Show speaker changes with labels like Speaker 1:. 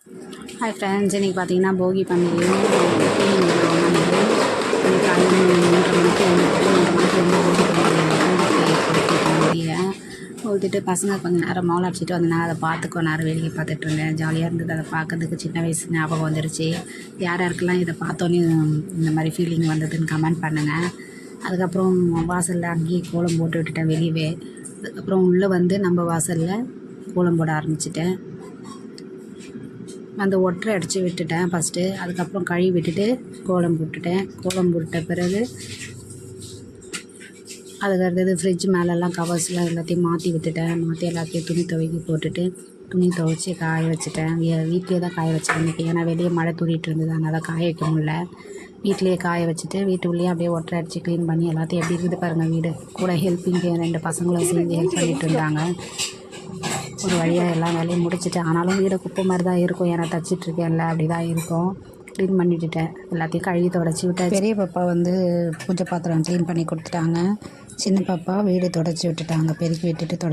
Speaker 1: Hi friends, இன்றைக்கி பார்த்தீங்கன்னா போகி பண்டிகை ஈவினிங் வந்து காலையில் 3:30 மணிக்கு எழுந்திரிச்சு 3 மணிக்கு போகி பண்டிகை ஊற்றிட்டு பசங்க கொஞ்சம் நேரம் மோளம் அடிச்சிட்டு வந்தனால அதை பார்த்து நேரம் வேடிக்கை பார்த்துட்டு இருந்தேன். ஜாலியாக இருந்தது. அதை பார்க்கறதுக்கு சின்ன வயசு ஞாபகம் வந்துருச்சு. யார் யாருக்கெல்லாம் இதை பார்த்தோன்னே இந்த மாதிரி ஃபீலிங் வந்ததுன்னு கமெண்ட் பண்ணுங்கள். அதுக்கப்புறம் வாசலில் அங்கேயே கோலம் போட்டு விட்டுட்டேன் வெளியவே. அதுக்கப்புறம் உள்ளே வந்து நம்ம வாசலில் கோலம் போட ஆரம்பிச்சிட்டேன். அந்த ஒற்றை அடித்து விட்டுட்டேன் ஃபஸ்ட்டு. அதுக்கப்புறம் கழுவி விட்டுட்டு கோலம் போட்டுட்டேன். கோலம் போட்ட பிறகு அதுக்கு அடுத்தது ஃப்ரிட்ஜ் மேலெல்லாம் கவர்ஸ்லாம் எல்லாத்தையும் மாற்றி விட்டுட்டேன். மாற்றி எல்லாத்தையும் துணி துவைக்கி போட்டுட்டு துணி துவைச்சி காய வச்சுட்டேன். வீட்லேயே தான் காய வச்சேன் இன்றைக்கி. ஏன்னா வெளியே மழை தூரிட்டு இருந்தது, அதனால் காய வைக்க முடியல. வீட்லேயே காய வச்சுட்டு வீட்டுக்குள்ளேயே அப்படியே ஒற்றை அடித்து க்ளீன் பண்ணி எல்லாத்தையும் எப்படி இருக்குது பாருங்கள் வீடு. கூட ஹெல்ப்பிங்கு 2 பசங்களும் சேர்ந்து ஹெல்ப் பண்ணிகிட்டு இருந்தாங்க. ஒரு வழியாக எல்லா வேலையும் முடிச்சுட்டு, ஆனாலும் வீடு குப்பை மாதிரி தான் இருக்கும். ஏன்னா தச்சிட்ருக்கேன்ல, அப்படி தான் இருக்கும். க்ளீன் பண்ணிவிட்டுட்டேன். எல்லாத்தையும் கழுவி தொடச்சி விட்டேன். பெரிய பாப்பா வந்து பூஜை பாத்திரம் க்ளீன் பண்ணி கொடுத்துட்டாங்க. சின்ன பாப்பா வீடு தொடச்சி விட்டுட்டாங்க. பெருக்கி விட்டுட்டு தொடச்சி